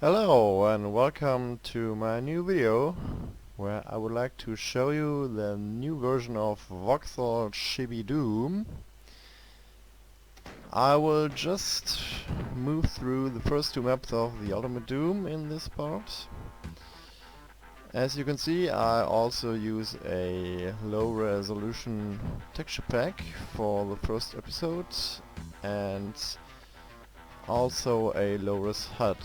Hello and welcome to my new video where I would like to show you the new version of Voxel Chibi. I will just move through the first two maps of the Ultimate Doom in this part. As you can see, I also use a low resolution texture pack for the first episode and also a low-res HUD.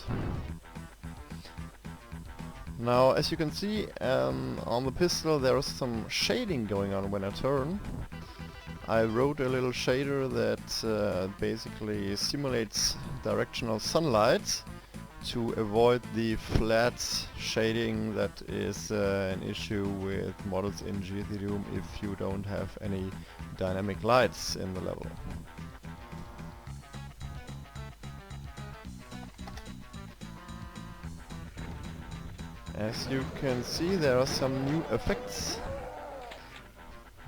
Now, as you can see, on the pistol there is some shading going on when I turn. I wrote a little shader that basically simulates directional sunlight to avoid the flat shading that is an issue with models in GZDoom if you don't have any dynamic lights in the level. As you can see, there are some new effects.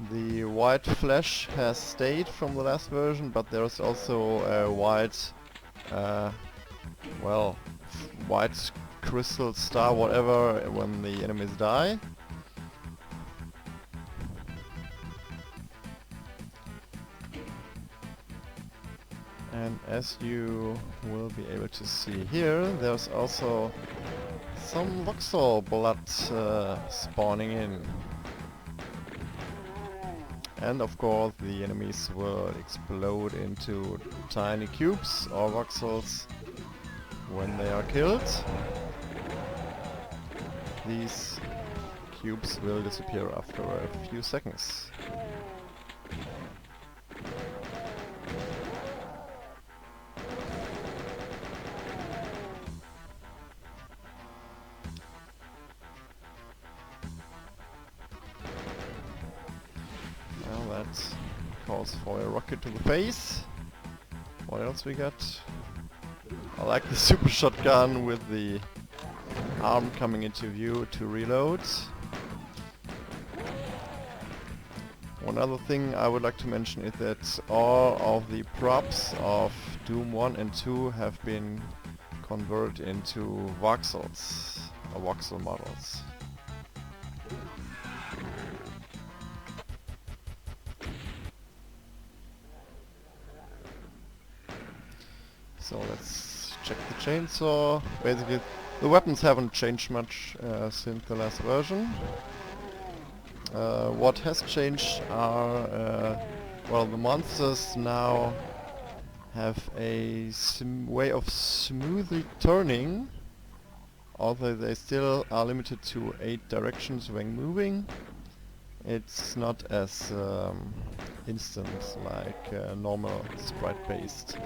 The white flash has stayed from the last version, but there's also a white, white crystal star, whatever, when the enemies die. And as you will be able to see here, there's also some voxel blood spawning in. And of course the enemies will explode into tiny cubes or voxels when they are killed. These cubes will disappear after a few seconds. That calls for a rocket to the face. What else we got? I like the super shotgun with the arm coming into view to reload. One other thing I would like to mention is that all of the props of Doom 1 and 2 have been converted into voxels, or voxel models. So let's check the chainsaw. Basically, the weapons haven't changed much since the last version. What has changed are, the monsters now have a way of smoothly turning, although they still are limited to 8 directions when moving. It's not as instant like normal sprite-based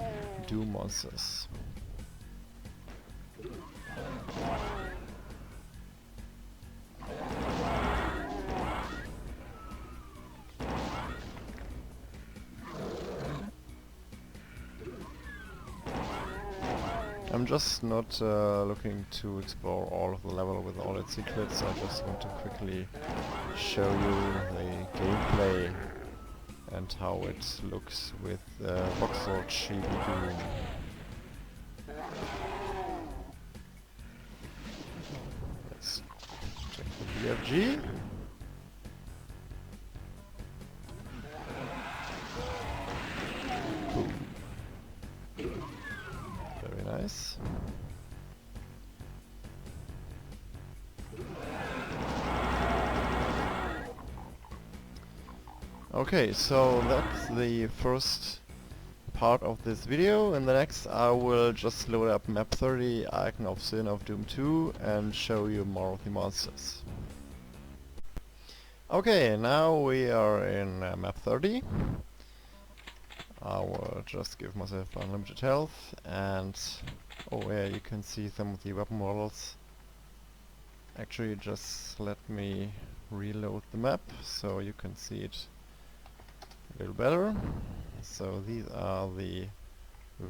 Doom monsters. I'm just not looking to explore all of the level with all its secrets. I just want to quickly show you the gameplay and how it looks with Voxel Chibi. Let's check the BFG. Boom. Very nice. Okay, so that's the first part of this video. In the next I will just load up map 30, Icon of Sin of Doom 2, and show you more of the monsters. Okay, now we are in map 30. I will just give myself unlimited health, and oh yeah, you can see some of the weapon models. Actually, just let me reload the map so you can see it a little better. So these are the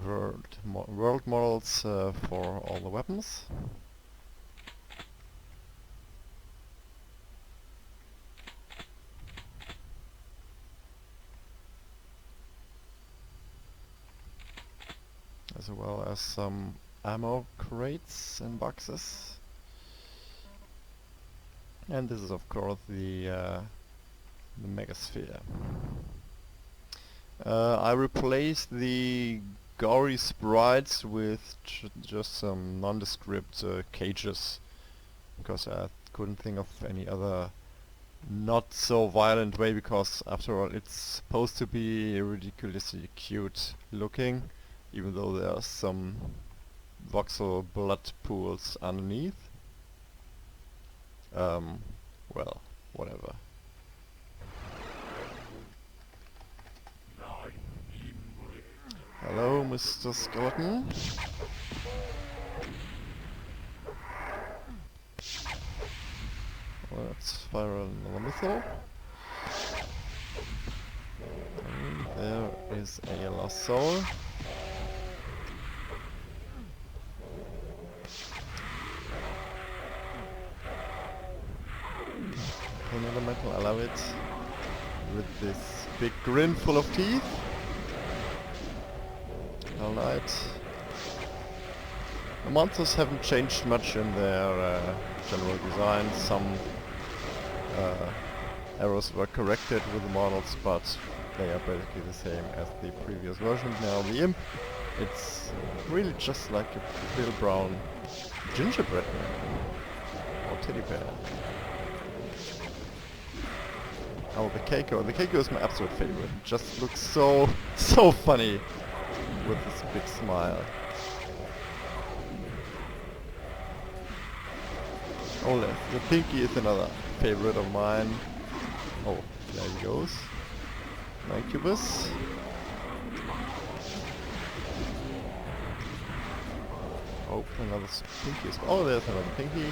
world models for all the weapons. As well as some ammo crates and boxes. And this is of course the Megasphere. I replaced the gory sprites with just some nondescript cages, because I couldn't think of any other not so violent way, because after all it's supposed to be ridiculously cute looking, even though there are some voxel blood pools underneath. Well, whatever. Hello, Mr. Skeleton. Let's fire another missile. And there is a lost soul. Another metal, I love it. With this big grin full of teeth. Alright. The monsters haven't changed much in their general design. Some errors were corrected with the models, but they are basically the same as the previous version. Now the imp, it's really just like a little brown gingerbread man or teddy bear. Oh, the Keiko. The Keiko is my absolute favorite. It just looks so funny with this big smile. Oh, the Pinky is another favorite of mine. Oh, there he goes. Incubus. Oh, another Pinky. Oh, there's another Pinky.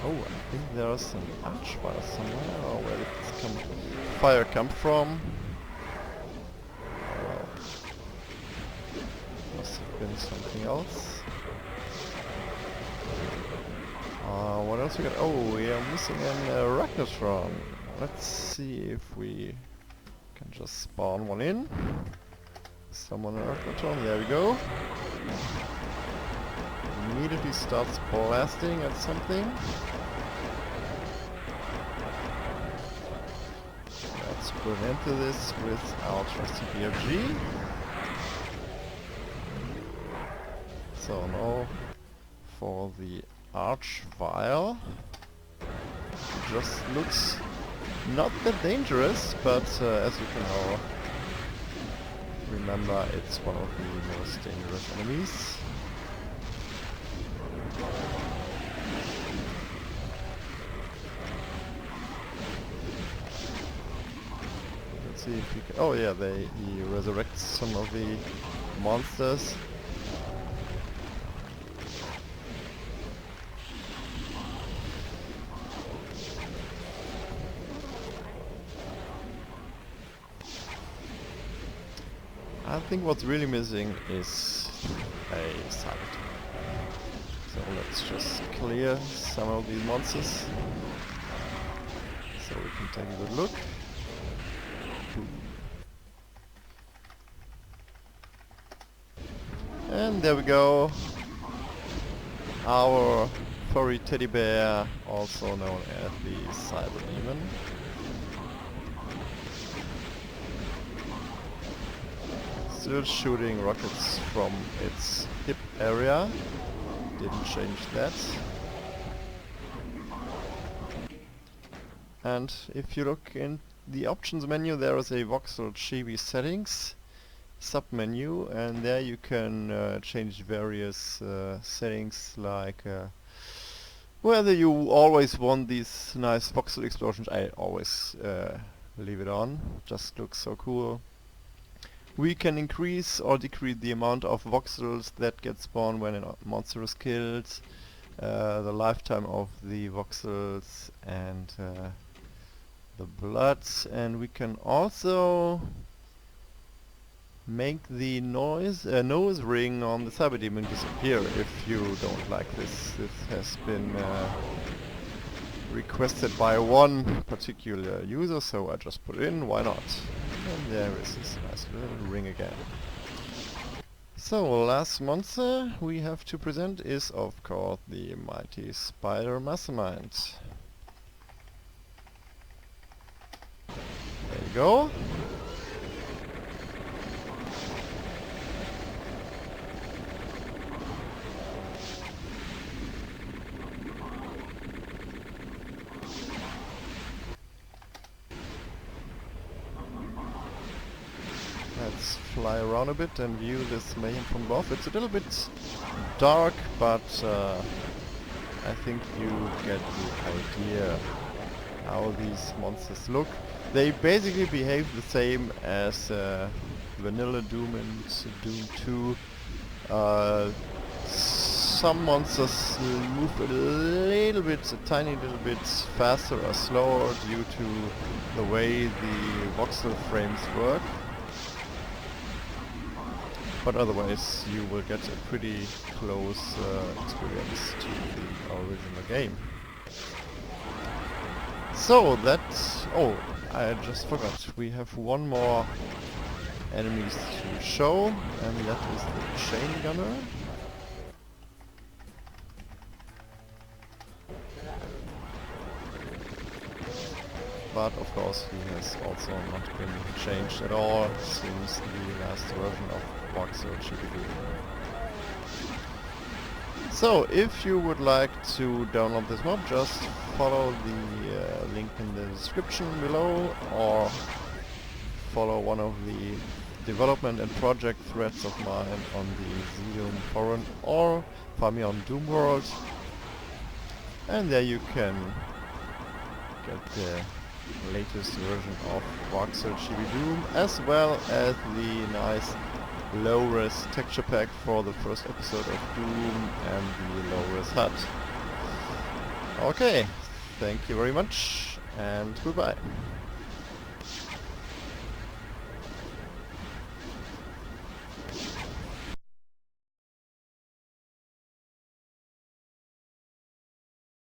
Oh, I think there's an archfire somewhere. Oh, where did this fire come from? Well, must have been something else. What else we got? Oh, we are missing an Arachnotron. Let's see if we can just spawn one in. Summon an Arachnotron. There we go. Immediately starts blasting at something. Let's put an end to this with our trusty BFG. So now for the Arch Vial. It just looks not that dangerous, but as you can all remember, it's one of the most dangerous enemies. Let's see if we can. Oh yeah, he resurrects some of the monsters. I think what's really missing is a side. So let's just clear some of these monsters so we can take a good look. And there we go. Our furry teddy bear, also known as the Cyber Demon. Still shooting rockets from its hip area. Didn't change that. And if you look in the options menu, there is a Voxel Chibi settings sub-menu, and there you can change various settings, like whether you always want these nice voxel explosions. I always leave it on, just looks so cool. We can increase or decrease the amount of voxels that get spawned when a monster is killed, the lifetime of the voxels, and the blood. And we can also make the nose ring on the Cyber Demon disappear if you don't like this. This has been requested by one particular user, so I just put it in, why not? And there is this nice little ring again. So, last monster we have to present is of course the mighty spider mastermind. There you go. Let's fly around a bit and view this mayhem from above. It's a little bit dark, but I think you get the idea how these monsters look. They basically behave the same as vanilla Doom and Doom 2. Some monsters move a little bit, a tiny little bit faster or slower due to the way the voxel frames work. But otherwise you will get a pretty close experience to the original game. So that's... oh, I just forgot. We have one more enemies to show, and that is the chain gunner. But of course he has also not been changed at all since the last version of Voxel Chibi. So if you would like to download this mod, just follow the link in the description below, or follow one of the development and project threads of mine on the GZDoom forum, or find me on Doomworld, and there you can get the latest version of Voxel GZDoom, as well as the nice low-res texture pack for the first episode of Doom and the low-res HUD. Okay, thank you very much and goodbye.